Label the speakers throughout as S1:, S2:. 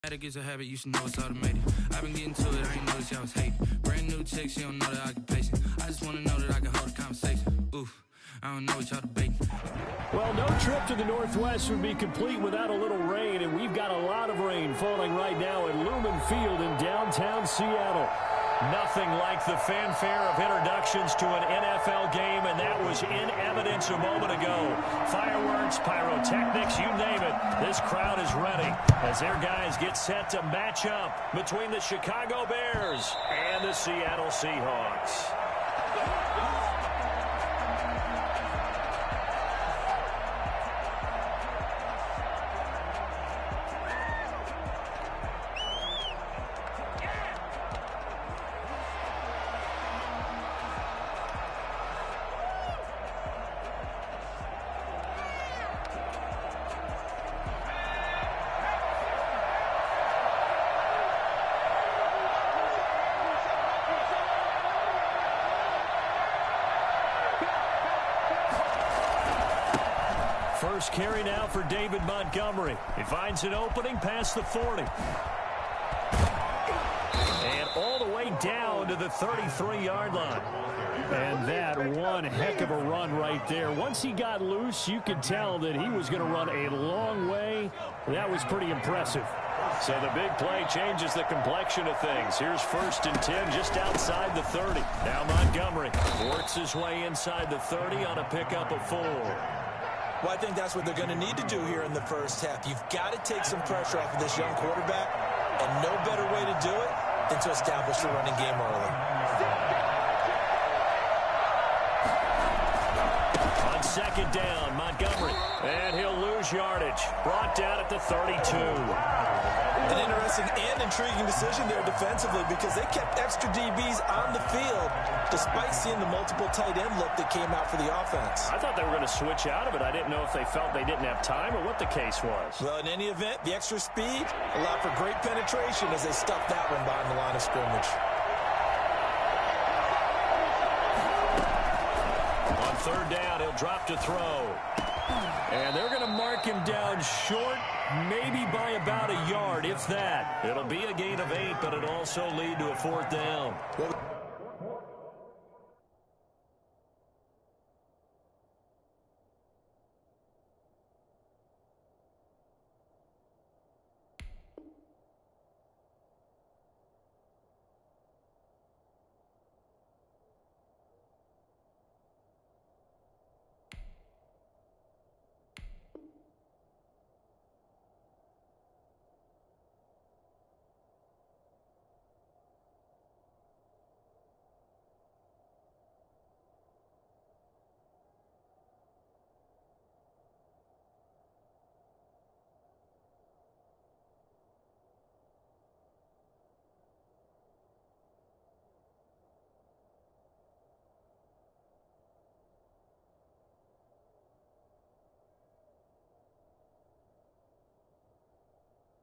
S1: Is a habit, you should know it's automated. I've been getting to it, I ain't noticed y'all was hating. Brand new chick, she don't know that I can pace it. I just wanna know that I can hold a conversation. Oof, I don't know what y'all debating.
S2: Well, no trip to the Northwest would be complete without a little rain, and we've got a lot of rain falling right now at Lumen Field in downtown Seattle. Nothing like the fanfare of introductions to an NFL game, and that was in evidence a moment ago. Fireworks, pyrotechnics, you name it. This crowd is ready as their guys get set to match up between the Chicago Bears and the Seattle Seahawks. First carry now for David Montgomery. He finds an opening past the 40. And all the way down to the 33-yard line. And that one heck of a run right there. Once he got loose, you could tell that he was going to run a long way. That was pretty impressive. So the big play changes the complexion of things. Here's 1st and 10 just outside the 30. Now Montgomery works his way inside the 30 on a pickup of 4.
S3: Well, I think that's what they're going to need to do here in the first half. You've got to take some pressure off of this young quarterback, and no better way to do it than to establish the running game early.
S2: On 2nd down, Montgomery, and he'll lose yardage. Brought down at the 32.
S3: An interesting and intriguing decision there defensively because they kept extra DBs on the field despite seeing the multiple tight end look that came out for the offense.
S2: I thought they were going to switch out of it. I didn't know if they felt they didn't have time or what the case was.
S3: Well, in any event, the extra speed allowed for great penetration as they stuffed that one behind the line of scrimmage.
S2: On 3rd down, he'll drop to throw. And they're going to mark him down short, maybe by about a yard, if that. It'll be a gain of 8, but it'll also lead to a 4th down.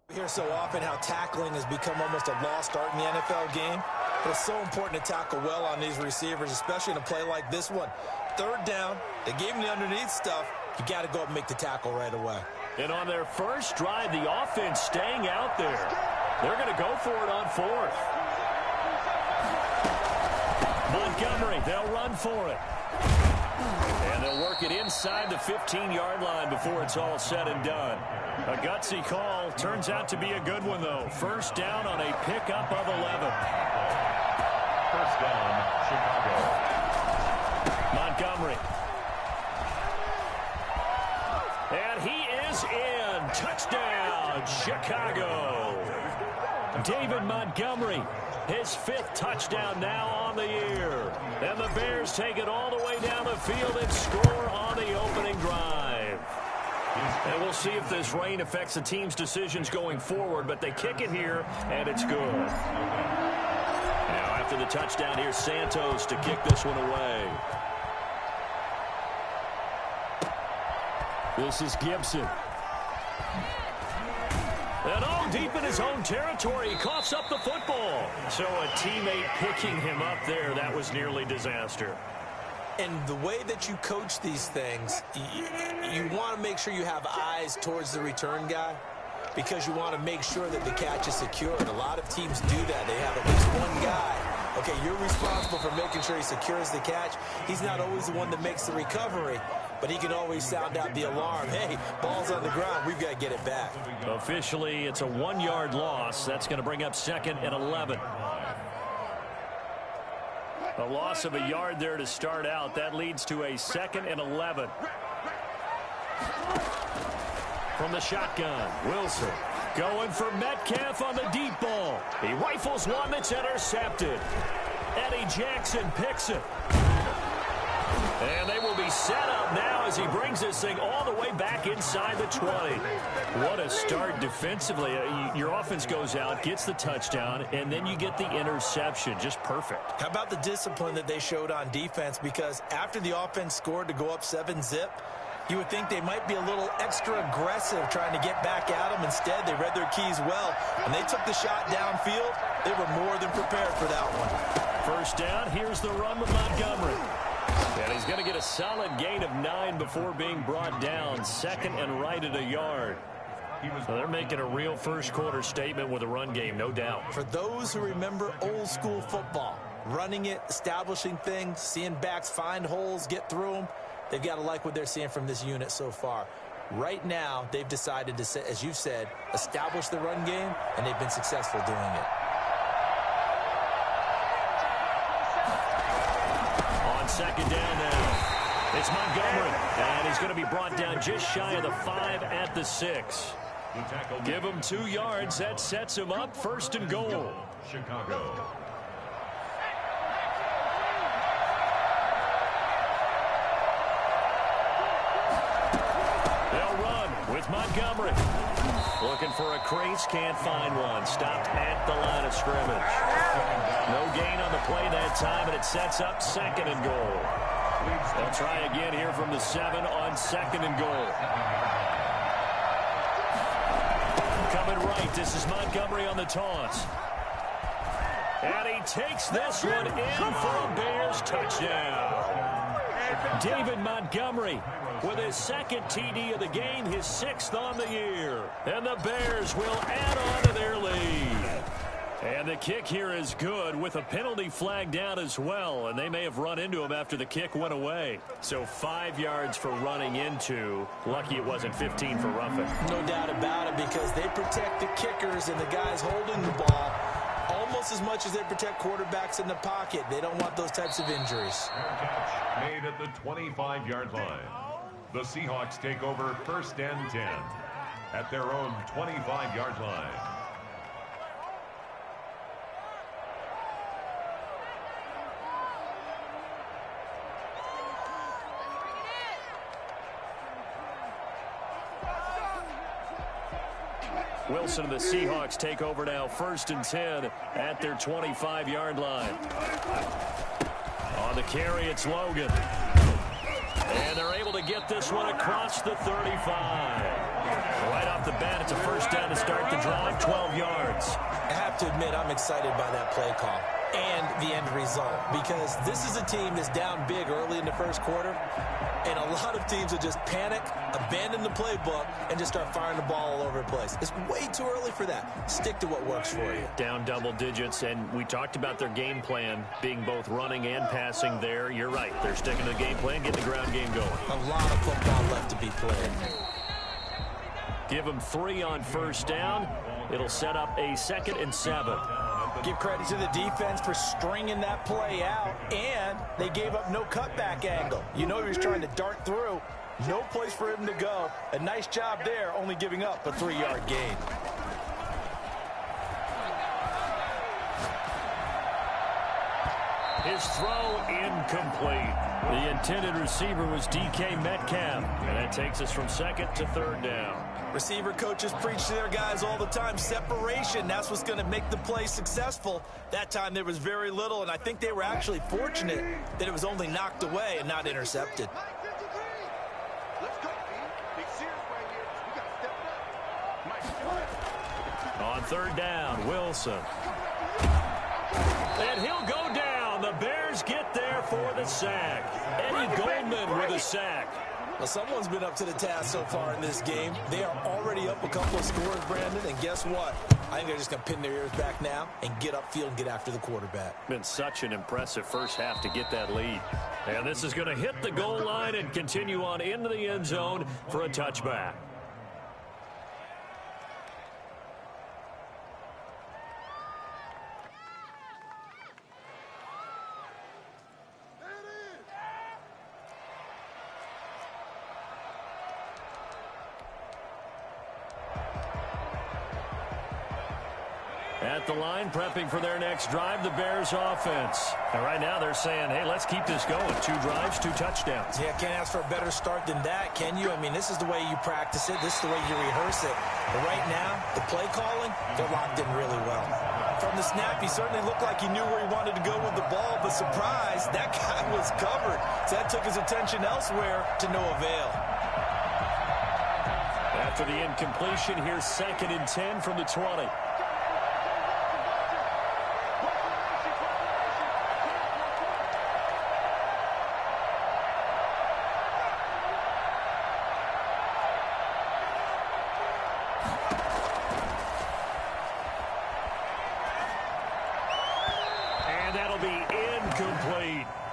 S3: We hear so often how tackling has become almost a lost art in the NFL game. But it's so important to tackle well on these receivers, especially in a play like this one. 3rd down, they gave him the underneath stuff. You got to go up and make the tackle right away.
S2: And on their first drive, the offense staying out there. They're going to go for it on 4th. Montgomery, they'll run for it. And they'll work it inside the 15-yard line before it's all said and done. A gutsy call. Turns out to be a good one, though. 1st down on a pickup of 11.
S4: 1st down, Chicago.
S2: Montgomery. And he is in. Touchdown, Chicago. David Montgomery, his 5th touchdown now on the year. And the Bears take it all the way down the field and score on the opening drive. And we'll see if this rain affects the team's decisions going forward, but they kick it here, and it's good. Now, after the touchdown, here's Santos to kick this one away. This is Gibson. And all deep in his own territory, he coughs up the football. So a teammate picking him up there, that was nearly disaster.
S3: And the way that you coach these things, you want to make sure you have eyes towards the return guy. because you want to make sure that the catch is secured. A lot of teams do that. They have at least one guy. Okay, you're responsible for making sure he secures the catch. He's not always the one that makes the recovery, but he can always sound out the alarm. Hey, ball's on the ground. We've got to get it back.
S2: Officially, it's a 1-yard loss. That's going to bring up 2nd and 11. A loss of a yard there to start out. That leads to a 2nd and 11. From the shotgun, Wilson going for Metcalf on the deep ball. He rifles one that's intercepted. Eddie Jackson picks it. And they will be set up now as he brings this thing all the way back inside the 20. What a start defensively. Your offense goes out, gets the touchdown, and then you get the interception. Just perfect.
S3: How about the discipline that they showed on defense? Because after the offense scored to go up 7-zip, you would think they might be a little extra aggressive trying to get back at them. Instead, they read their keys well. When they took the shot downfield, they were more than prepared for that one.
S2: First down, here's the run with Montgomery. And he's going to get a solid gain of 9 before being brought down. 2nd and right at a yard. So they're making a real first-quarter statement with a run game, no doubt.
S3: For those who remember old-school football, running it, establishing things, seeing backs find holes, get through them, they've got to like what they're seeing from this unit so far. Right now, they've decided to, as you've said, establish the run game, and they've been successful doing it.
S2: Second down now. It's Montgomery. And he's going to be brought down just shy of the 5 at the 6. Give him 2 yards. That sets him up 1st and goal.
S4: Chicago.
S2: They'll run with Montgomery. Looking for a crease, can't find one. Stopped at the line of scrimmage. No gain on the play that time, and it sets up 2nd and goal. They'll try again here from the 7 on 2nd and goal. Coming right, this is Montgomery on the toss. And he takes this one in for a Bears touchdown. David Montgomery with his 2nd TD of the game, his 6th on the year. And the Bears will add on to their lead. And the kick here is good with a penalty flag down as well. And they may have run into him after the kick went away. So 5 yards for running into. Lucky it wasn't 15 for roughing.
S3: No doubt about it, because they protect the kickers and the guys holding the ball almost as much as they protect quarterbacks in the pocket. They don't want those types of injuries.
S4: Catch made at the 25-yard line. The Seahawks take over 1st and 10 at their own 25-yard line.
S2: Wilson and the Seahawks take over now 1st and 10 at their 25-yard line. On the carry, it's Logan. And they're able to get this one across the 35. Right off the bat, it's a 1st down to start the drive, 12 yards.
S3: I have to admit, I'm excited by that play call and the end result, because this is a team that's down big early in the 1st quarter, and a lot of teams will just panic, abandon the playbook, and just start firing the ball all over the place. It's way too early for that. Stick to what works for you.
S2: Down double digits, and we talked about their game plan being both running and passing there. You're right. They're sticking to the game plan, getting the ground game going.
S3: A lot of football left to be played.
S2: Give them 3 on 1st down. It'll set up a 2nd and 7.
S3: Give credit to the defense for stringing that play out, and they gave up no cutback angle. You know he was trying to dart through. No place for him to go. A nice job there, only giving up a 3-yard gain.
S2: His throw incomplete. The intended receiver was DK Metcalf, and that takes us from 2nd to 3rd down.
S3: Receiver coaches preach to their guys all the time. Separation, that's what's going to make the play successful. That time there was very little, and I think they were actually fortunate that it was only knocked away and not intercepted.
S2: On 3rd down, Wilson. And he'll go down. The Bears get there for the sack. Eddie Goldman with a sack.
S3: Well, someone's been up to the task so far in this game. They are already up a couple of scores, Brandon, and guess what? I think they're just going to pin their ears back now and get upfield and get after the quarterback.
S2: Been such an impressive first half to get that lead. And this is going to hit the goal line and continue on into the end zone for a touchback. At the line, prepping for their next drive, the Bears offense. And right now they're saying, hey, let's keep this going. 2 drives, 2 touchdowns.
S3: Yeah, can't ask for a better start than that, can you? I mean, this is the way you practice it. This is the way you rehearse it. But right now, the play calling, they're locked in really well. From the snap, he certainly looked like he knew where he wanted to go with the ball, but surprise, that guy was covered. So that took his attention elsewhere to no avail.
S2: After the incompletion, here's 2nd and 10 from the 20.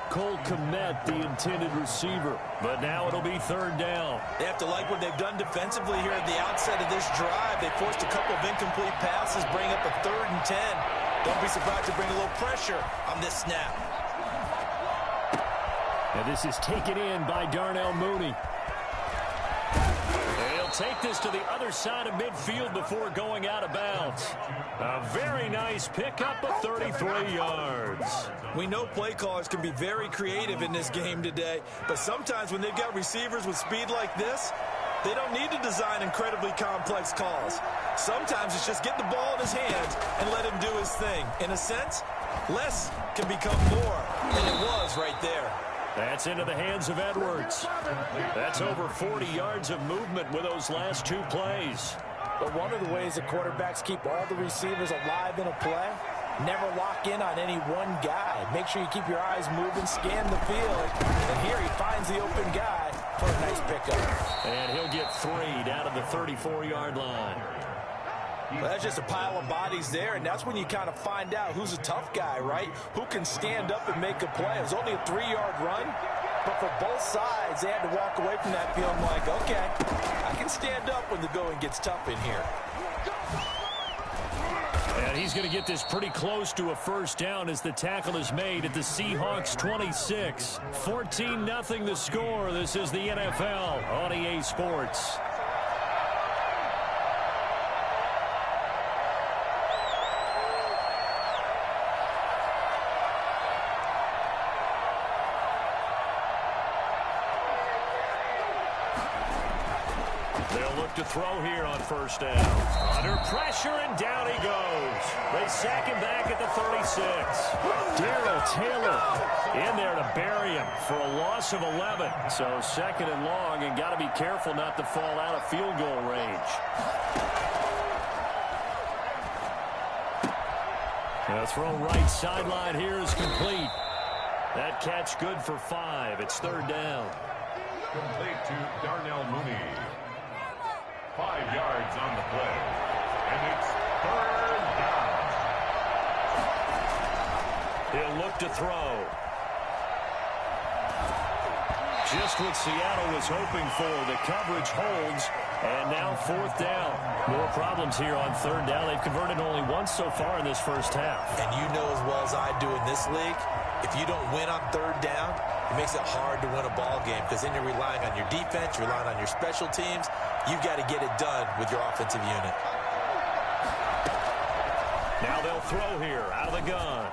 S2: Cole Kmet, the intended receiver. But now it'll be 3rd down.
S3: They have to like what they've done defensively here at the outset of this drive. They forced a couple of incomplete passes, bring up a 3rd and 10. Don't be surprised to bring a little pressure on this snap.
S2: And this is taken in by Darnell Mooney. He'll take this to the other side of midfield before going out of bounds. A very nice pickup of 33 yards.
S3: We know play callers can be very creative in this game today, but sometimes when they've got receivers with speed like this, they don't need to design incredibly complex calls. Sometimes it's just get the ball in his hands and let him do his thing. In a sense, less can become more, and it was right there.
S2: That's into the hands of Edwards. That's over 40 yards of movement with those last 2 plays.
S3: But one of the ways that quarterbacks keep all the receivers alive in a play, never lock in on any one guy. Make sure you keep your eyes moving, scan the field. And here he finds the open guy for a nice pickup.
S2: And he'll get 3 down to the 34-yard line.
S3: Well, that's just a pile of bodies there, and that's when you kind of find out who's a tough guy, right? Who can stand up and make a play. It was only a 3-yard run, but for both sides, they had to walk away from that feeling like, okay, I can stand up when the going gets tough in here.
S2: And he's going to get this pretty close to a 1st down as the tackle is made at the Seahawks 26. 14-0 the score. This is the NFL on EA Sports. They'll look to throw here on 1st down. Under pressure, and down he goes. They sack him back at the 36. Darrell Taylor in there to bury him for a loss of 11. So 2nd and long, and got to be careful not to fall out of field goal range. The throw right sideline here is complete. That catch good for 5. It's 3rd down.
S4: Complete to Darnell Mooney. 5 yards on the play. And it's 3rd down.
S2: He'll look to throw. Just what Seattle was hoping for. The coverage holds. And now 4th down. More problems here on 3rd down. They've converted only once so far in this first half.
S3: And you know as well as I do in this league, if you don't win on 3rd down, it makes it hard to win a ball game because then you're relying on your defense, you're relying on your special teams. You've got to get it done with your offensive unit.
S2: Now they'll throw here out of the gun.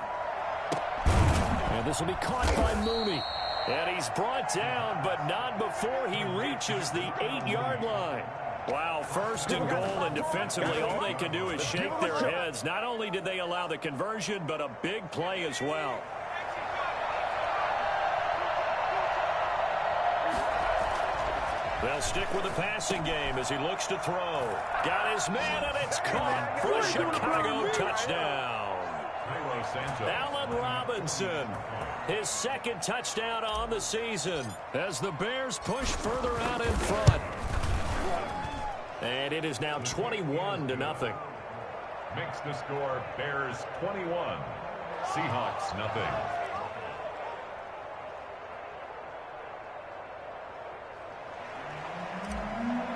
S2: And this will be caught by Mooney. And he's brought down, but not before he reaches the 8-yard line. Wow, 1st and goal, and defensively all they can do is shake their heads. Not only did they allow the conversion, but a big play as well. They'll stick with the passing game as he looks to throw. Got his man, and it's caught for a Chicago touchdown. Allen Robinson, his second touchdown on the season as the Bears push further out in front. And it is now 21-0.
S4: Makes the score Bears 21, Seahawks nothing.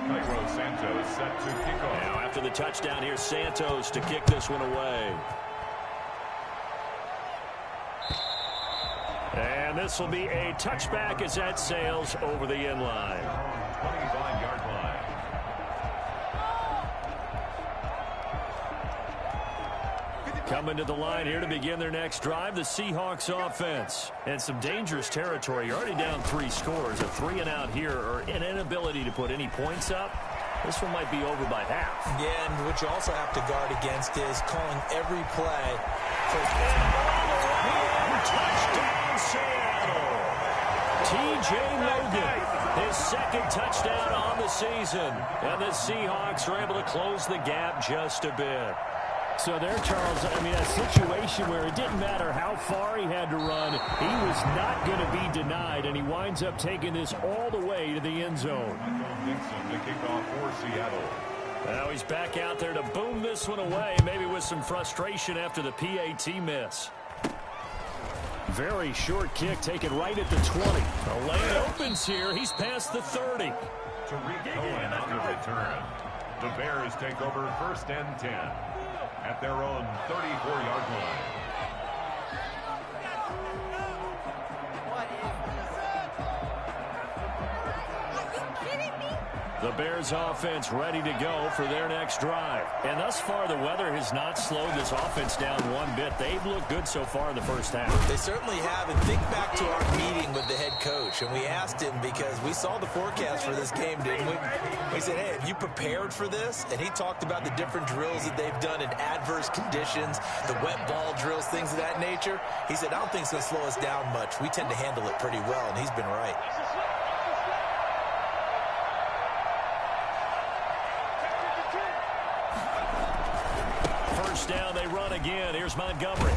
S4: Cairo Santos set to kick off.
S2: Now after the touchdown, here's Santos to kick this one away. And this will be a touchback as that sails over the end line.
S4: 25-yard line.
S2: Coming to the line here to begin their next drive, the Seahawks offense. And some dangerous territory. You're already down 3 scores. A 3-and-out here, or an inability to put any points up. This one might be over by half.
S3: Yeah, and what you also have to guard against is calling every play for
S2: touchdown, Seattle. T.J. Logan, his second touchdown on the season. And the Seahawks are able to close the gap just a bit.
S5: So there, Charles, I mean, a situation where it didn't matter how far he had to run, he was not going to be denied, and he winds up taking this all the way to the end zone.
S4: Dixon to kick off for Seattle.
S2: Now he's back out there to boom this one away, maybe with some frustration after the PAT miss.
S5: Very short kick taken right at the 20.
S2: The lane opens here. He's past the 30.
S4: Tariq Cohen on the return. The Bears take over 1st and 10. At their own 34-yard line.
S2: The Bears offense ready to go for their next drive. And thus far, the weather has not slowed this offense down one bit. They've looked good so far in the first half.
S3: They certainly have. And think back to our meeting with the head coach. And we asked him because we saw the forecast for this game, didn't we? We said, hey, have you prepared for this? And he talked about the different drills that they've done in adverse conditions, the wet ball drills, things of that nature. He said, I don't think it's going to slow us down much. We tend to handle it pretty well, and he's been right.
S2: Down, they run again. Here's Montgomery.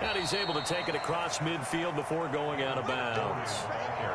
S2: And he's able to take it across midfield before going out of bounds.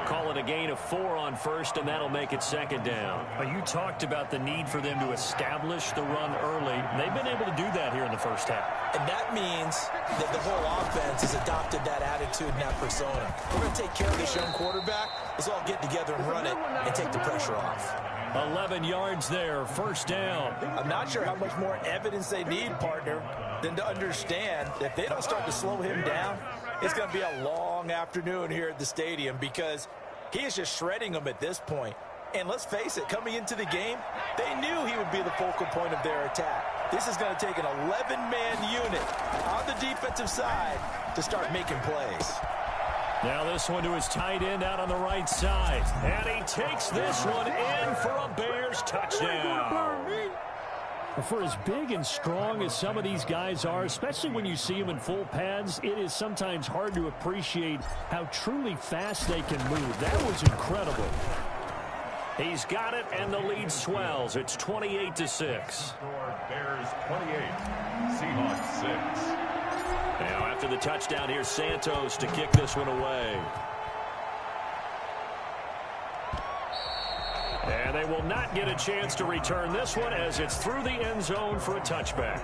S2: Call it a gain of 4 on first, and that'll make it 2nd down.
S5: You talked about the need for them to establish the run early. They've been able to do that here in the first half.
S3: And that means that the whole offense has adopted that attitude and that persona. We're going to take care of this young quarterback. Let's all get together and run it and take the pressure off.
S2: 11 yards there, 1st down.
S3: I'm not sure how much more evidence they need, partner, than to understand that if they don't start to slow him down, it's going to be a long afternoon here at the stadium because he is just shredding them at this point. And let's face it, coming into the game, they knew he would be the focal point of their attack. This is going to take an 11-man unit on the defensive side to start making plays.
S2: Now this one to his tight end out on the right side. And he takes this one in for a Bears touchdown.
S5: For as big and strong as some of these guys are, especially when you see them in full pads, it is sometimes hard to appreciate how truly fast they can move. That was incredible.
S2: He's got it, and the lead swells. It's 28-6.
S4: Bears 28, Seahawks 6.
S2: Now after the touchdown, here's Santos to kick this one away. And they will not get a chance to return this one as it's through the end zone for a touchback.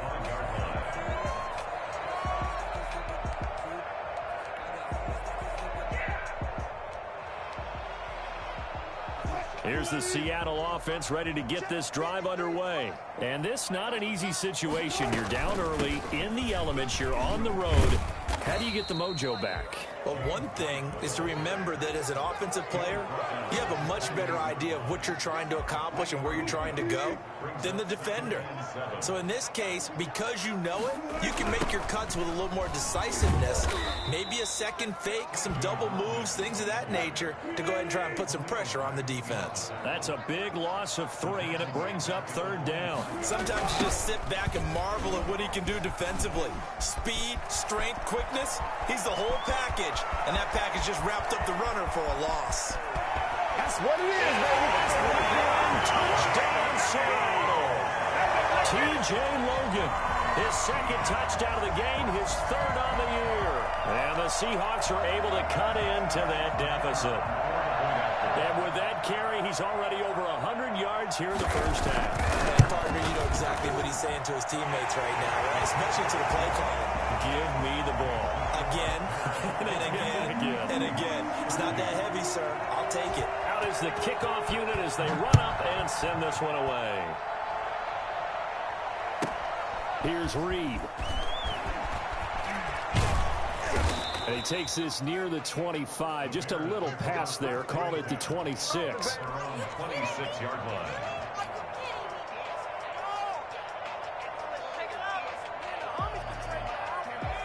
S2: Here's the Seattle offense ready to get this drive underway. And this not an easy situation. You're down early, in the elements, you're on the road. How do you get the mojo back?
S3: Well, one thing is to remember that as an offensive player, you have a much better idea of what you're trying to accomplish and where you're trying to go than the defender. So in this case, because you know it, you can make your cuts with a little more decisiveness. Maybe a second fake, some double moves, things of that nature to go ahead and try and put some pressure on the defense.
S2: That's a big loss of 3, and it brings up 3rd down.
S3: Sometimes you just sit back and marvel at what he can do defensively. Speed, strength, quickness, he's the whole package. And that package just wrapped up the runner for a loss.
S2: That's what it is, baby. That's what it is. Touchdown, Seattle. T.J. Logan His second touchdown of the game, his third on the year. And the Seahawks are able to cut into that deficit. And with that carry, he's already over 100 yards here in the first half.
S3: And partner, you know exactly what he's saying to his teammates right now, right? Especially to the play caller.
S2: Give me the ball.
S3: Again, and again, and again. It's not that heavy, sir. I'll take it.
S2: Out is the kickoff unit as they run up and send this one away. Here's Reed. And he takes this near the 25. Just a little pass there. Call it the 26.
S4: 26-yard line.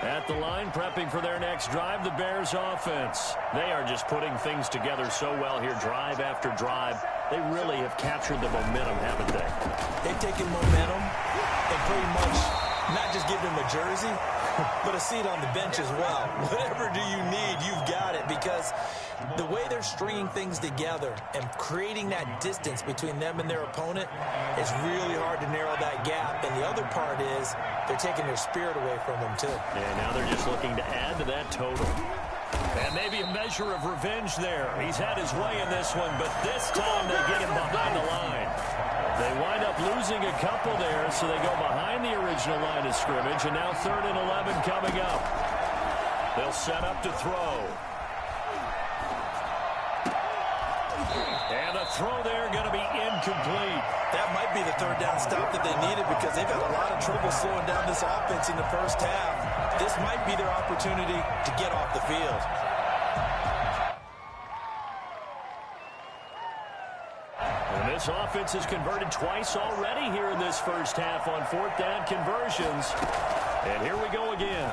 S2: At the line, prepping for their next drive, the Bears offense. They are just putting things together so well here, drive after drive. They really have captured the momentum, haven't they?
S3: They've taken momentum and pretty much not just give him a jersey, but a seat on the bench as well. Whatever do you need, you've got it, because the way they're stringing things together and creating that distance between them and their opponent, it's really hard to narrow that gap. And the other part is they're taking their spirit away from them, too.
S2: And now they're just looking to add to that total. And maybe a measure of revenge there. He's had his way in this one, but this time they get him behind the line. They wind up losing a couple there, so they go behind the original line of scrimmage, and now 3rd and 11 coming up. They'll set up to throw. And the throw there going to be incomplete.
S3: That might be the 3rd down stop that they needed, because they've had a lot of trouble slowing down this offense in the first half. This might be their opportunity to get off the field.
S2: And this offense has converted twice already here in this first half on 4th down conversions. And here we go again.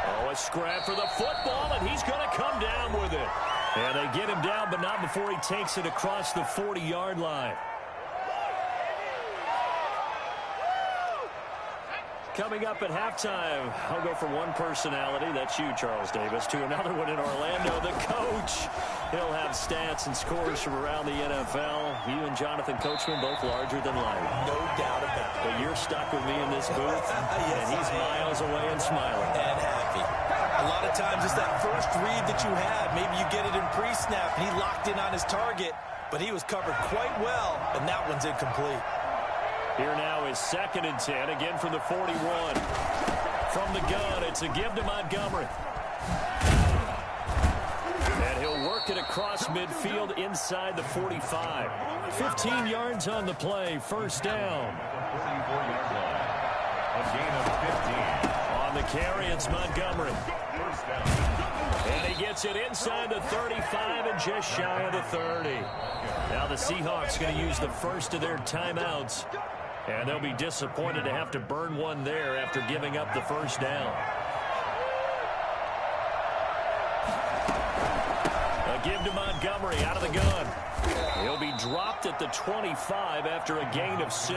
S2: Oh, a scrap for the football, and he's going to come down with it. And they get him down, but not before he takes it across the 40-yard line. Coming up at halftime, I'll go from one personality, that's you, Charles Davis, to another one in Orlando, the coach. He'll have stats and scores from around the NFL. You and Jonathan Coachman, both larger than life.
S3: No doubt about it.
S2: But you're stuck with me in this booth,
S3: Yes,
S2: and he's miles away and smiling.
S3: And happy. A lot of times it's that first read that you have. Maybe you get it in pre-snap, and he locked in on his target, but he was covered quite well, and that one's incomplete.
S2: Here now is 2nd and 10, again from the 41. From the gun, it's a give to Montgomery. And he'll work it across midfield inside the 45. 15 yards on the play, 1st down.
S4: 44-yard line. A gain of 15.
S2: On the carry, it's Montgomery.
S4: 1st down.
S2: And he gets it inside the 35 and just shy of the 30. Now the Seahawks going to use the first of their timeouts. And they'll be disappointed to have to burn one there after giving up the 1st down. A give to Montgomery out of the gun. He'll be dropped at the 25 after a gain of 6.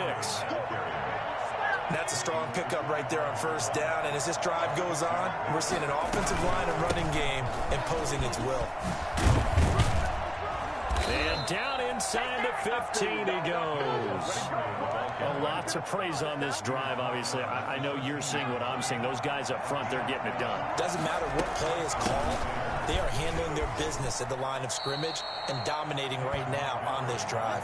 S3: That's a strong pickup right there on 1st down. And as this drive goes on, we're seeing an offensive line and running game imposing its will.
S2: And down inside the 15 he goes. Well, lots of praise on this drive, obviously. I know you're seeing what I'm seeing. Those guys up front, they're getting it done.
S3: Doesn't matter what play is called. They are handling their business at the line of scrimmage and dominating right now on this drive.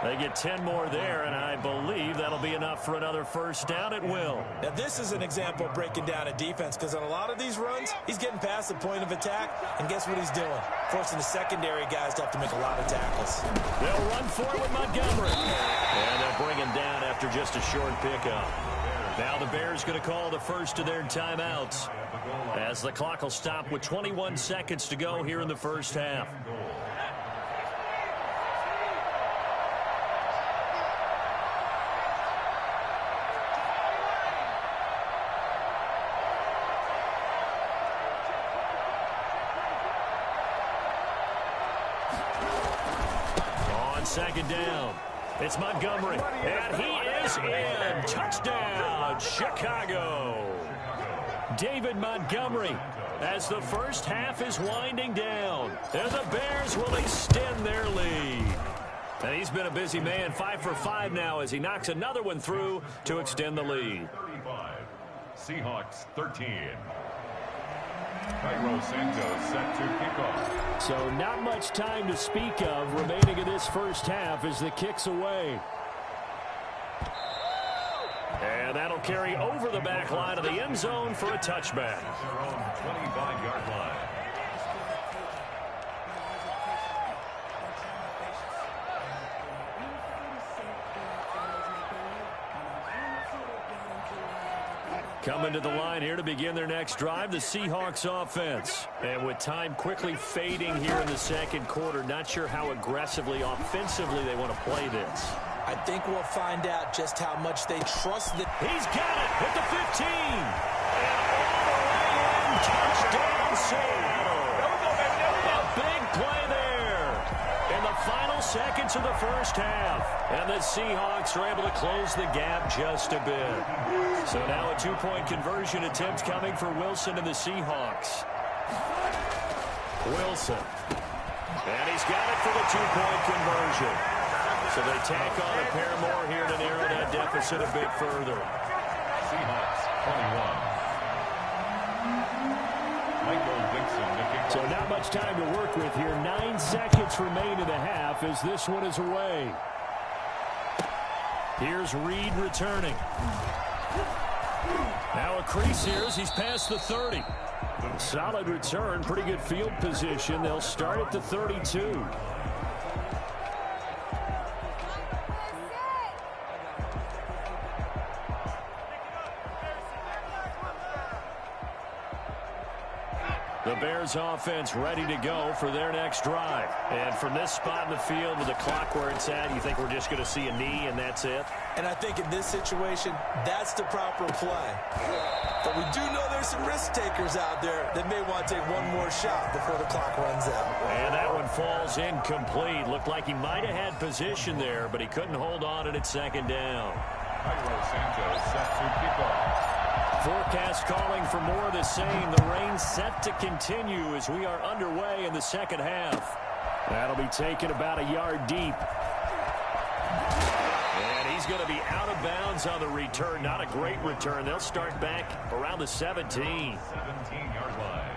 S2: They get 10 more there, and I believe that'll be enough for another 1st down at will.
S3: Now, this is an example of breaking down a defense, because on a lot of these runs, he's getting past the point of attack, and guess what he's doing? Forcing the secondary guys to have to make a lot of tackles.
S2: They'll run for it with Montgomery. And they'll bring him down after just a short pickup. Now the Bears going to call the first of their timeouts as the clock will stop with 21 seconds to go here in the 1st half. On 2nd down, it's Montgomery, and he is in. Touchdown, Chicago. David Montgomery, as the first half is winding down, and the Bears will extend their lead. And he's been a busy man, 5 for 5 now as he knocks another one through to extend the lead.
S4: 35, Seahawks 13. Cairo Santos set to kick off.
S5: So not much time to speak of remaining in this first half as the kick's away.
S2: And that'll carry over the back line of the end zone for a touchback.
S4: Their own 25-yard line.
S2: Coming to the line here to begin their next drive, the Seahawks offense. And with time quickly fading here in the second quarter, not sure how aggressively, offensively they want to play this.
S3: I think we'll find out just how much they trust the...
S2: He's got it at the 15. And all the way in, touchdown Seattle. A big play there in the final seconds of the first half. And the Seahawks are able to close the gap just a bit. So now a 2-point conversion attempt coming for Wilson and the Seahawks. Wilson. And he's got it for the 2-point conversion. So they tack on a pair more here to narrow that deficit a bit further.
S4: Seahawks 21. Michael Dixon to kick off.
S5: So not much time to work with here. 9 seconds remain in the half as this one is away. Here's Reed returning. Now a crease here as he's past the 30. Solid return, pretty good field position. They'll start at the 32. The Bears offense ready to go for their next drive. And from this spot in the field with the clock where it's at, you think we're just going to see a knee and that's it?
S3: And I think in this situation, that's the proper play. But we do know there's some risk takers out there that may want to take one more shot before the clock runs out.
S2: And that one falls incomplete. Looked like he might have had position there, but he couldn't hold on at second down.
S4: Cairo Santos set to kick off.
S2: Forecast calling for more of the same. The rain set to continue as we are underway in the second half.
S5: That'll be taken about a yard deep.
S2: And he's going to be out of bounds on the return. Not a great return. They'll start back around the 17.
S4: 17-yard line.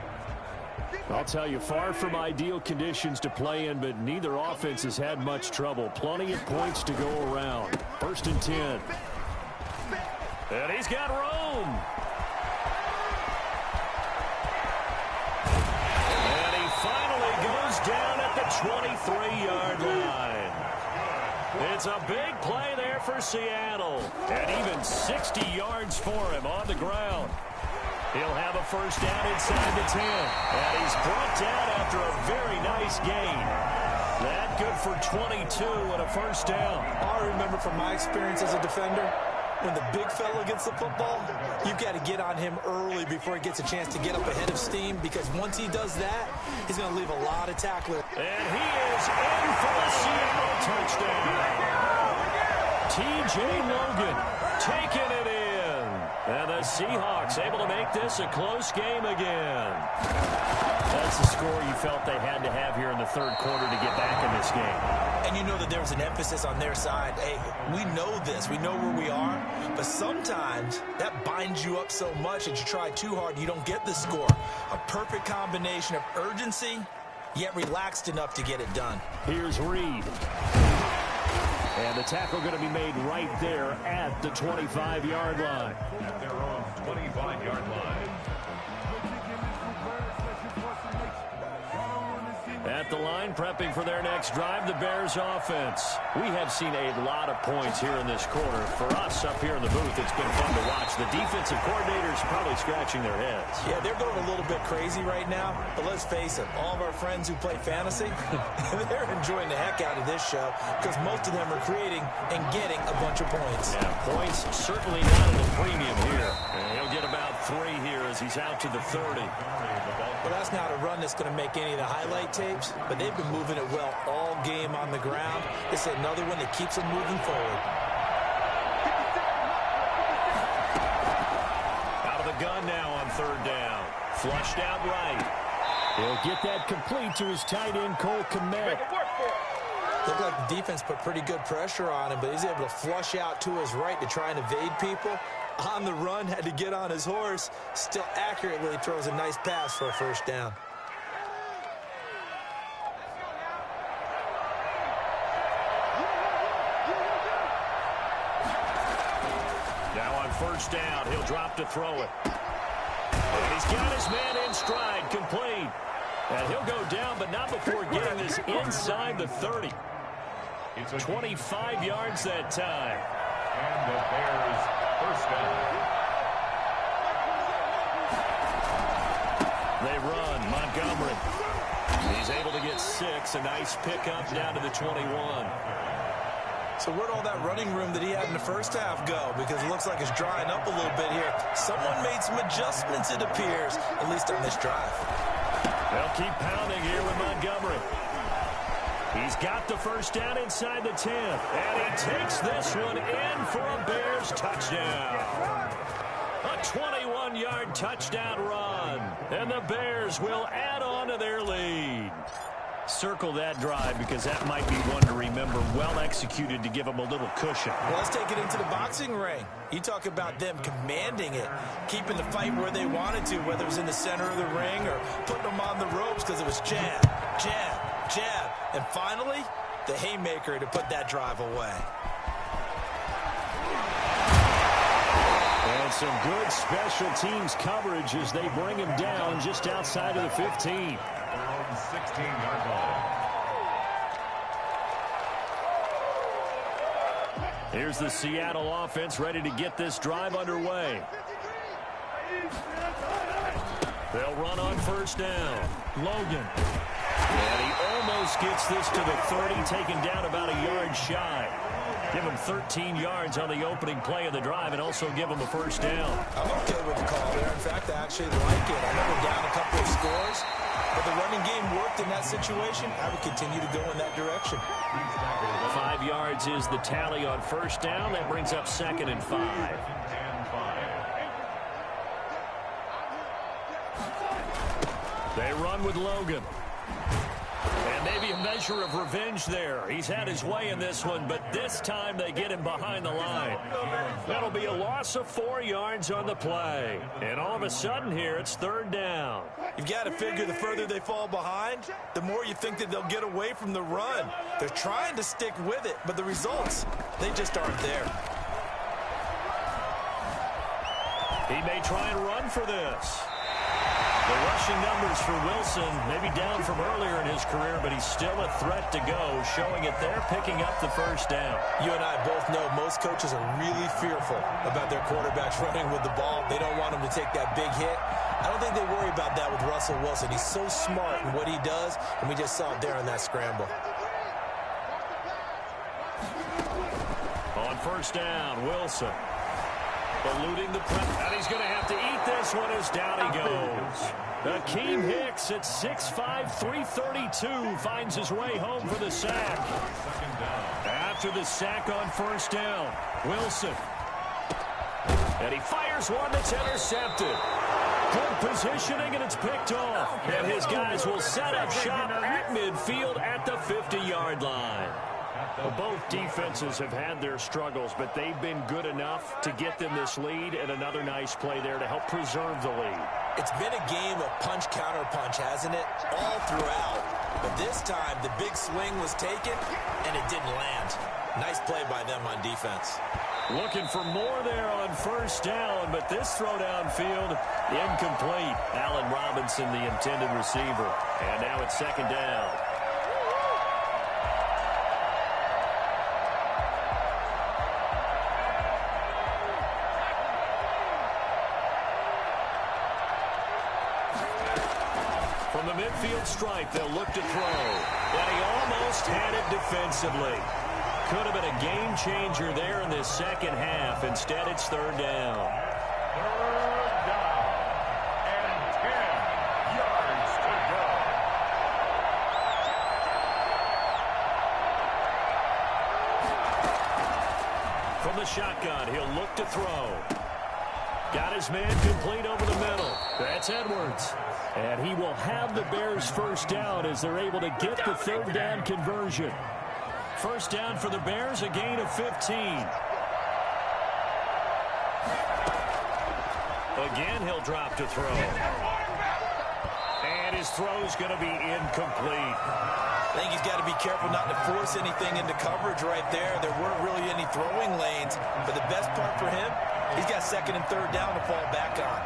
S5: I'll tell you, far from ideal conditions to play in, but neither offense has had much trouble. Plenty of points to go around. 1st and 10.
S2: And he's got room. And he finally goes down at the 23-yard line. It's a big play there for Seattle. And even 60 yards for him on the ground. He'll have a first down inside the 10. And he's brought down after a very nice gain. That good for 22 and a first down.
S3: I remember from my experience as a defender, when the big fella gets the football, you've got to get on him early before he gets a chance to get up ahead of steam, because once he does that, he's going to leave a lot of tacklers.
S2: And he is in for a Seattle touchdown. T.J. Logan taking it in. And the Seahawks able to make this a close game again. That's the score you felt they had to have here in the third quarter to get back in this game.
S3: And you know that there was an emphasis on their side. Hey, we know this. We know where we are. But sometimes that binds you up so much that you try too hard, you don't get the score. A perfect combination of urgency, yet relaxed enough to get it done.
S5: Here's Reed. And the tackle going to be made right there at the 25-yard line.
S4: At their own 25-yard line.
S2: At the line, prepping for their next drive, the Bears offense. We have seen a lot of points here in this quarter. For us up here in the booth, it's been fun to watch. The defensive coordinators probably scratching their heads.
S3: Yeah, they're going a little bit crazy right now. But let's face it, all of our friends who play fantasy, they're enjoying the heck out of this show because most of them are creating and getting a bunch of points.
S2: Yeah, points certainly not at a premium here. And he'll get about 3 here as he's out to the 30.
S3: Well, that's not a run that's going to make any of the highlight tapes, but they've been moving it well all game on the ground. This is another one that keeps them moving forward.
S2: Out of the gun now on 3rd down. Flushed out right.
S5: He'll get that complete to his tight end, Cole Kmet.
S3: Looked like the defense put pretty good pressure on him, but he's able to flush out to his right to try and evade people. On the run, had to get on his horse. Still accurately throws a nice pass for a first down.
S2: Now on first down, he'll drop to throw it. And he's got his man in stride, complete. And he'll go down, but not before getting this inside the 30.
S4: It's a
S2: 25 yards that time.
S4: And the Bears first down.
S2: They run. Montgomery. He's able to get 6. A nice pickup down to the 21.
S3: So where'd all that running room that he had in the first half go? Because it looks like it's drying up a little bit here. Someone made some adjustments, it appears, at least on this drive.
S2: They'll keep pounding here with Montgomery. He's got the first down inside the 10. And he takes this one in for a Bears touchdown. A 21-yard touchdown run. And the Bears will add on to their lead. Circle that drive because that might be one to remember. Well executed to give them a little cushion.
S3: Well, let's take it into the boxing ring. You talk about them commanding it, keeping the fight where they wanted to, whether it was in the center of the ring or putting them on the ropes because it was jab, jab, jab. And finally, the haymaker to put that drive away.
S2: And some good special teams coverage as they bring him down just outside of the 15.
S4: 16-yard line.
S2: Here's the Seattle offense ready to get this drive underway. They'll run on first down. Logan. And he almost gets this to the 30, taken down about a yard shy. Give him 13 yards on the opening play of the drive and also give him a first down.
S3: I'm okay with the call there. In fact, I actually like it. I know we're down a couple of scores, but the running game worked in that situation. I would continue to go in that direction.
S2: 5 yards is the tally on first down. That brings up 2nd and 5. They run with Logan. And maybe a measure of revenge there. He's had his way in this one, but this time they get him behind the line. That'll be a loss of 4 yards on the play. And all of a sudden here, it's 3rd down.
S3: You've got to figure the further they fall behind, the more you think that they'll get away from the run. They're trying to stick with it, but the results, they just aren't there.
S2: He may try and run for this. The rushing numbers for Wilson, maybe down from earlier in his career, but he's still a threat to go, showing it there, picking up the first down.
S3: You and I both know most coaches are really fearful about their quarterbacks running with the ball. They don't want him to take that big hit. I don't think they worry about that with Russell Wilson. He's so smart in what he does, and we just saw it there on that scramble.
S2: On first down, Wilson. Eluding the press, and he's going to have to eat this one as down he goes. Akeem Hicks at 6'5", 332 finds his way home for the sack. After the sack on first down, Wilson. And he fires one that's intercepted. Good positioning, and it's picked off. And his guys will set up shop at midfield at the 50-yard line. Well, both defenses have had their struggles, but they've been good enough to get them this lead, and another nice play there to help preserve the lead.
S3: It's been a game of punch-counter-punch, hasn't it? All throughout. But this time, the big swing was taken, and it didn't land. Nice play by them on defense.
S2: Looking for more there on first down, but this throw downfield, incomplete. Allen Robinson, the intended receiver. And now it's 2nd down. From the midfield stripe, they'll look to throw. And he almost had it defensively. Could have been a game changer there in this second half. Instead, it's 3rd down.
S4: 3rd down and 10 yards to go.
S2: From the shotgun, he'll look to throw. Got his man complete over the middle. That's Edwards. And he will have the Bears first down as they're able to get the 3rd down conversion. First down for the Bears, a gain of 15. Again, he'll drop to throw. And his throw's going to be incomplete.
S3: I think he's got to be careful not to force anything into coverage right there. There weren't really any throwing lanes. But the best part for him, he's got second and third down to fall back on.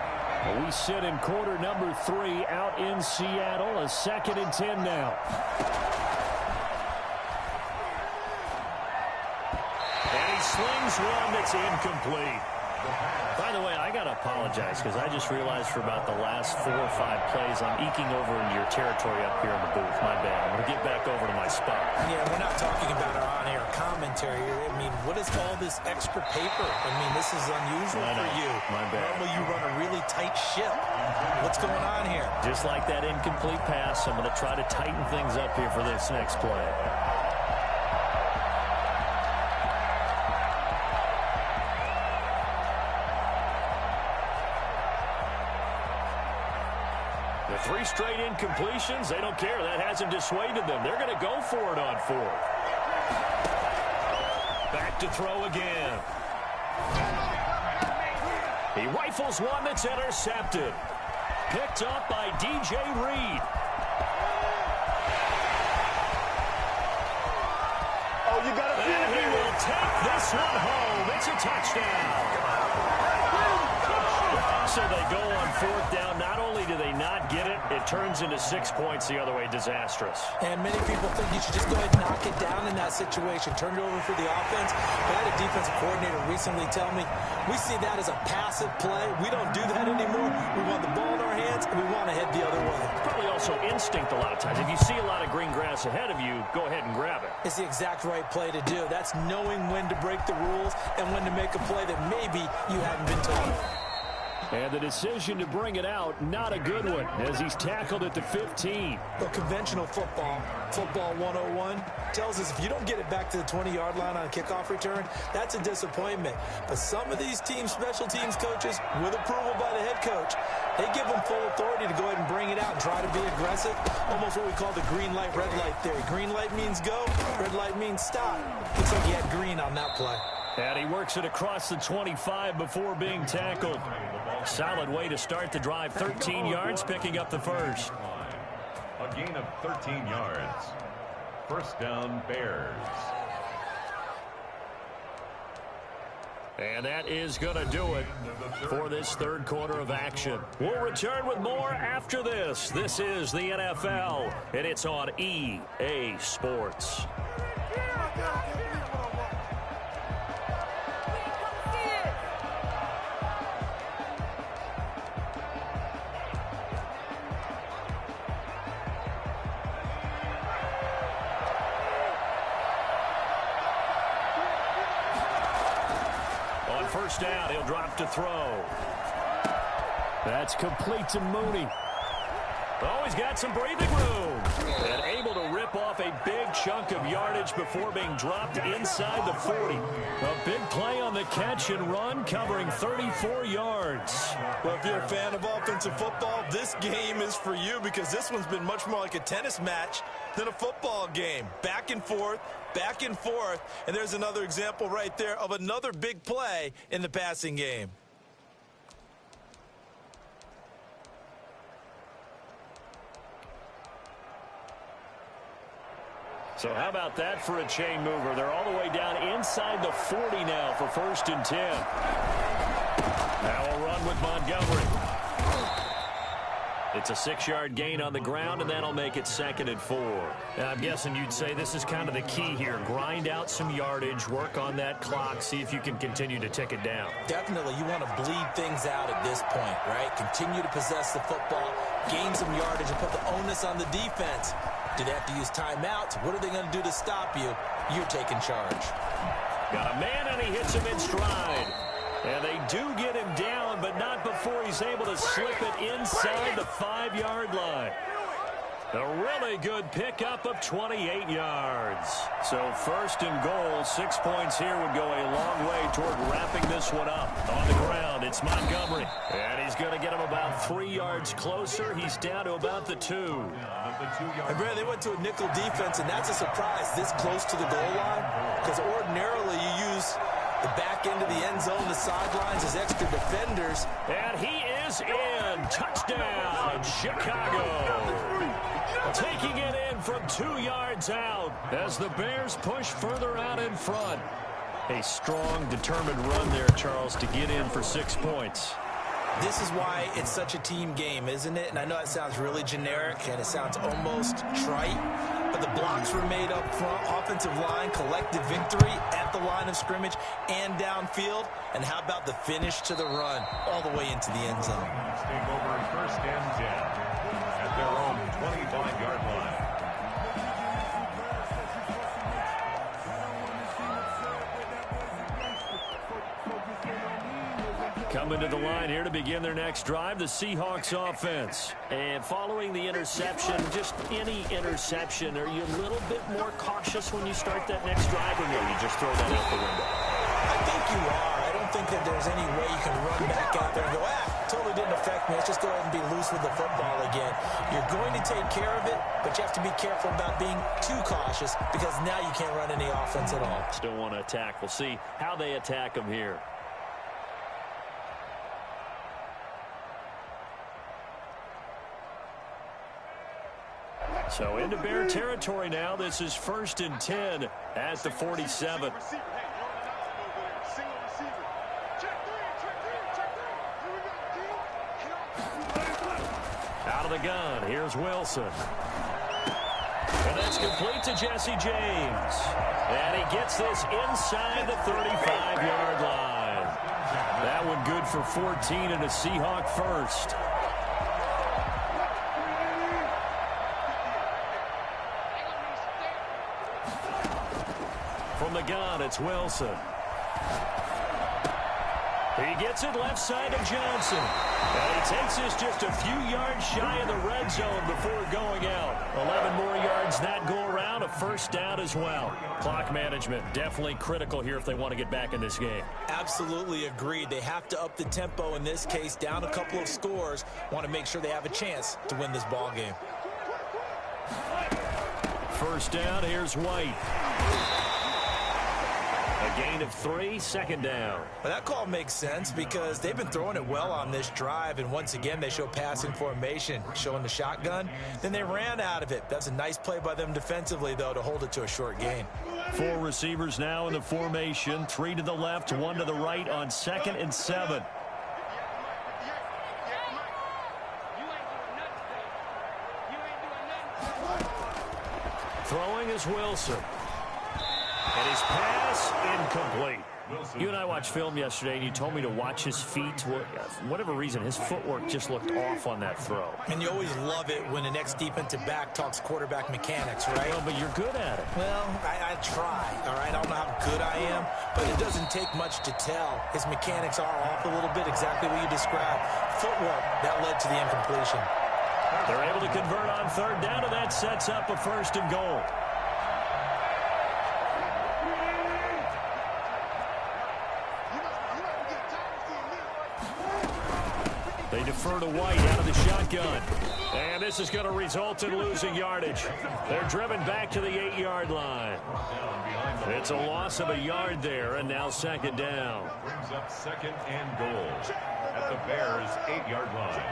S5: We sit in quarter number 3 out in Seattle. A 2nd and 10 now.
S2: And he slings one that's incomplete. By the way, I got to apologize because I just realized for about the last 4 or 5 plays I'm eking over into your territory up here in the booth. My bad. I'm going to get back over to my spot.
S3: Yeah, we're not talking about our on-air commentary. I mean, what is all this extra paper? I mean, this is unusual for you.
S2: My bad.
S3: Normally you run a really tight ship. What's going on here?
S2: Just like that incomplete pass, I'm going to try to tighten things up here for this next play. The 3 straight incompletions, they don't care. That hasn't dissuaded them. They're going to go for it on 4th. Back to throw again. He rifles one that's intercepted. Picked up by DJ Reed.
S6: Oh, you got to feel it.
S2: And he will take this one home. It's a touchdown. So they go on 4th down. Not only do they not get it, it turns into 6 points the other way. Disastrous.
S3: And many people think you should just go ahead and knock it down in that situation. Turn it over for the offense. I had a defensive coordinator recently tell me, we see that as a passive play. We don't do that anymore. We want the ball in our hands, and we want to head the other way.
S2: Probably also instinct a lot of times. If you see a lot of green grass ahead of you, go ahead and grab it.
S3: It's the exact right play to do. That's knowing when to break the rules and when to make a play that maybe you haven't been taught.
S5: And the decision to bring it out, not a good one, as he's tackled at the 15.
S3: But conventional football 101, tells us if you don't get it back to the 20-yard line on a kickoff return, that's a disappointment. But some of these teams, special teams coaches, with approval by the head coach, they give them full authority to go ahead and bring it out and try to be aggressive. Almost what we call the green light, red light theory. Green light means go, red light means stop. Looks like he had green on that play.
S2: And he works it across the 25 before being tackled. Solid way to start the drive. 13 yards, picking up the first.
S4: A gain of 13 yards. First down, Bears.
S2: And that is going to do it for this third quarter of action. We'll return with more after this. This is the NFL, and it's on EA Sports. First down, he'll drop to throw.
S5: That's complete to Mooney.
S2: Oh, he's got some breathing room. And able to rip off a big chunk of yardage before being dropped inside the 40. A big play on the catch and run, covering 34 yards.
S3: Well, if you're a fan of offensive football, this game is for you because this one's been much more like a tennis match than a football game. Back and forth, and there's another example right there of another big play in the passing game.
S2: So how about that for a chain mover? They're all the way down inside the 40 now for 1st and 10. Now a run with Montgomery. It's a 6-yard gain on the ground, and that'll make it 2nd and 4. Now, I'm guessing you'd say this is kind of the key here. Grind out some yardage, work on that clock, see if you can continue to tick it down.
S3: Definitely, you want to bleed things out at this point, right? Continue to possess the football, gain some yardage, and put the onus on the defense. Do they have to use timeouts? What are they going to do to stop you? You're taking charge.
S2: Got a man, and he hits him in stride. And they do get him down, but not before he's able to slip it inside the 5-yard line. A really good pickup of 28 yards. So 1st and goal, 6 points here would go a long way toward wrapping this one up. On the ground And it's Montgomery. And he's going to get him about 3 yards closer. He's down to about the 2.
S3: And Brad, they went to a nickel defense, and that's a surprise this close to the goal line, because ordinarily you use the back end of the end zone, the sidelines as extra defenders.
S2: And he is in. Touchdown, Chicago. Taking it in from 2 yards out as the Bears push further out in front. A strong, determined run there, Charles, to get in for 6 points.
S3: This is why it's such a team game, isn't it? And I know it sounds really generic and it sounds almost trite, but the blocks were made up front, offensive line, collective victory at the line of scrimmage and downfield. And how about the finish to the run all the way into the end zone?
S4: Take over first and 10 at their own 25-yard line.
S2: Coming to the line here to begin their next drive, the Seahawks offense. And following the interception, just any interception, are you a little bit more cautious when you start that next drive, or no, you just throw that out the window?
S3: I think you are. I don't think that there's any way you can run back out there and go, totally didn't affect me. Let's just go ahead and be loose with the football again. You're going to take care of it, but you have to be careful about being too cautious because now you can't run any offense at all.
S2: Still want to attack. We'll see how they attack them here. So into Bear territory now. This is 1st and 10 at the 47. Out of the gun, here's Wilson. And that's complete to Jesse James. And he gets this inside the 35-yard line. That one good for 14 and a Seahawk first. From the gun, it's Wilson. He gets it left side of Johnson. And he takes this just a few yards shy of the red zone before going out. 11 more yards that go around, a first down as well. Clock management definitely critical here if they want to get back in this game.
S3: Absolutely agreed. They have to up the tempo in this case, down a couple of scores. Want to make sure they have a chance to win this ball game.
S2: First down, here's White. A gain of 3, second down.
S3: Well, that call makes sense because they've been throwing it well on this drive, and once again they show passing formation, showing the shotgun. Then they ran out of it. That's a nice play by them defensively, though, to hold it to a short gain.
S2: 4 receivers now in the formation, 3 to the left, 1 to the right on 2nd and 7. Throwing is Wilson. And his pass incomplete. You and I watched film yesterday, and you told me to watch his feet. For whatever reason, his footwork just looked off on that throw.
S3: And you always love it when an ex-defensive back talks quarterback mechanics, right?
S2: Well, but you're good at it.
S3: Well, I try, all right? I don't know how good I am, but it doesn't take much to tell. His mechanics are off a little bit, exactly what you described. Footwork, that led to the incompletion.
S2: They're able to convert on 3rd down, and that sets up a 1st and goal. They defer to White out of the shotgun. And this is going to result in losing yardage. They're driven back to the 8-yard line. It's a loss of a yard there, and now 2nd down.
S4: Brings up 2nd and goal at the Bears' 8-yard line.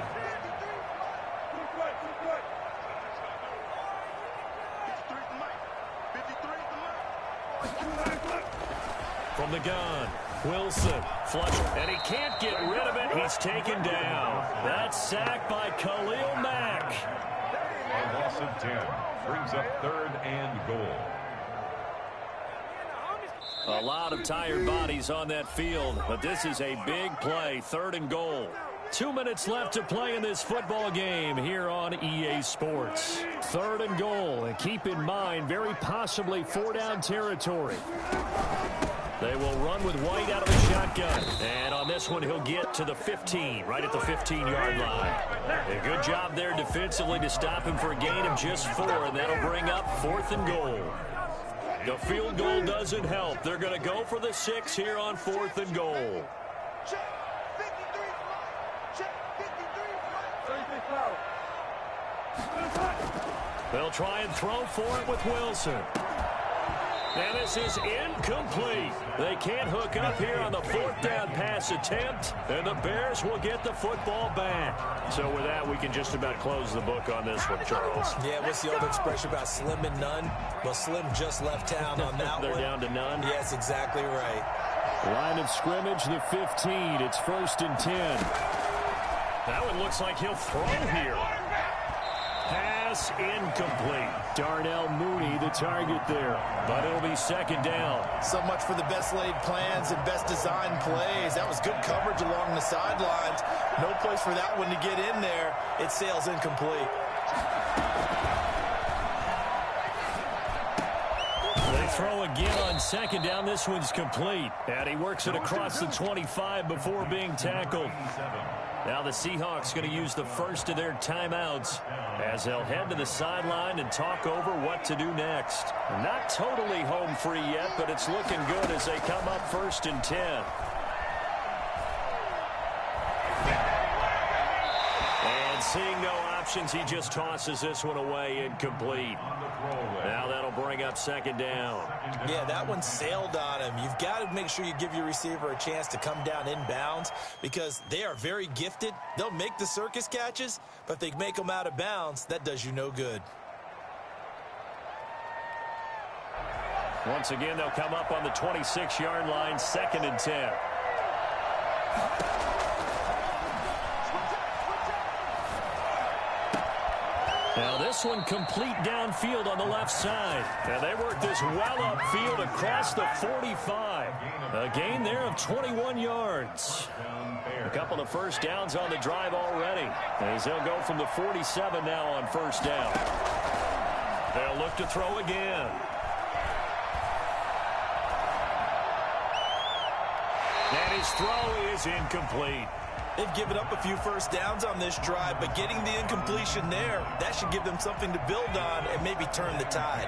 S2: From the gun, Wilson, flush, and he can't get rid of it. He's taken down. That's sacked by Khalil Mack.
S4: A loss of 10 brings up 3rd and goal.
S2: A lot of tired bodies on that field, but this is a big play, 3rd and goal. 2 minutes left to play in this football game here on EA Sports. 3rd and goal, and keep in mind, very possibly 4-down territory. They will run with White out of the shotgun. And on this one, he'll get to the 15, right at the 15-yard line. A good job there defensively to stop him for a gain of just 4, and that'll bring up 4th and goal. The field goal doesn't help. They're going to go for the 6 here on 4th and goal. They'll try and throw for it with Wilson. And this is incomplete. They can't hook up here on the fourth down pass attempt, and the Bears will get the football back. So with that, we can just about close the book on this one, Charles.
S3: Yeah, what's the old expression about slim and none? Well, Slim just left town on that
S2: They're
S3: one.
S2: down to none?
S3: Yes, exactly right.
S5: Line of scrimmage, the 15. It's 1st and 10.
S2: That one looks like he'll throw here. Pass incomplete.
S5: Darnell Mooney, the target there.
S2: But it'll be 2nd down.
S3: So much for the best laid plans and best designed plays. That was good coverage along the sidelines. No place for that one to get in there. It sails incomplete.
S2: They throw again on 2nd down. This one's complete. And he works it across the 25 before being tackled. Now the Seahawks going to use the first of their timeouts as they'll head to the sideline and talk over what to do next. Not totally home free yet, but it's looking good as they come up 1st and 10. And seeing no options, he just tosses this one away incomplete. Now that'll bring up 2nd down.
S3: Yeah, that one sailed on him. You've got to make sure you give your receiver a chance to come down inbounds because they are very gifted. They'll make the circus catches, but if they make them out of bounds, that does you no good.
S2: Once again, they'll come up on the 26-yard line, 2nd and 10. Now this one complete downfield on the left side. And they work this well upfield across the 45. A gain there of 21 yards. A couple of first downs on the drive already, as they'll go from the 47 now on 1st down. They'll look to throw again. And his throw is incomplete.
S3: They've given up a few first downs on this drive, but getting the incompletion there, that should give them something to build on and maybe turn the tide.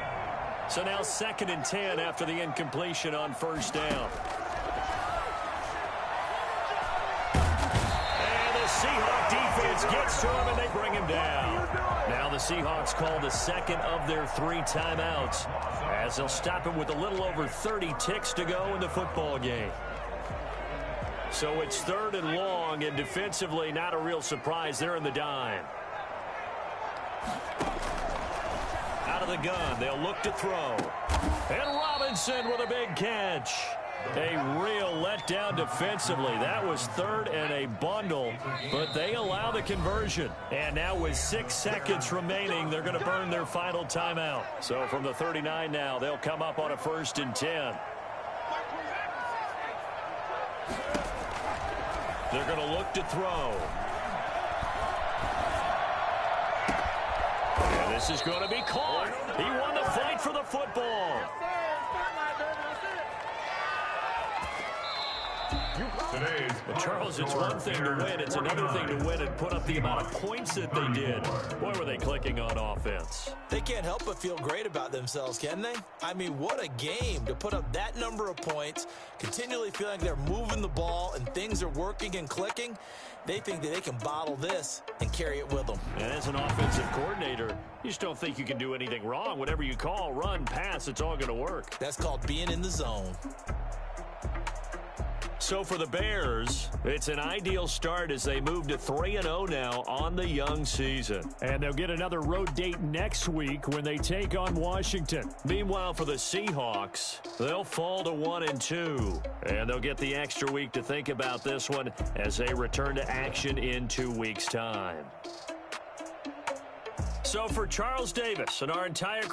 S2: So now 2nd and 10 after the incompletion on 1st down. And the Seahawks defense gets to him and they bring him down. Now the Seahawks call the 2nd of their 3 timeouts as they'll stop him with a little over 30 ticks to go in the football game. So it's 3rd and long, and defensively not a real surprise. They're in the dime. Out of the gun, they'll look to throw. And Robinson with a big catch. A real letdown defensively. That was 3rd and a bundle, but they allow the conversion. And now with 6 seconds remaining, they're going to burn their final timeout. So from the 39 now, they'll come up on a 1st and 10. They're going to look to throw. And this is going to be caught. He won the fight for the football. But Charles, it's one thing to win. It's another thing to win and put up the amount of points that they did. Boy, were they clicking on offense.
S3: They can't help but feel great about themselves, can they? I mean, what a game to put up that number of points, continually feeling like they're moving the ball and things are working and clicking. They think that they can bottle this and carry it with them.
S2: And as an offensive coordinator, you just don't think you can do anything wrong. Whatever you call, run, pass, it's all going to work.
S3: That's called being in the zone.
S2: So for the Bears, it's an ideal start as they move to 3-0 now on the young season.
S5: And they'll get another road date next week when they take on Washington.
S2: Meanwhile, for the Seahawks, they'll fall to 1-2. And they'll get the extra week to think about this one as they return to action in 2 weeks' time. So for Charles Davis and our entire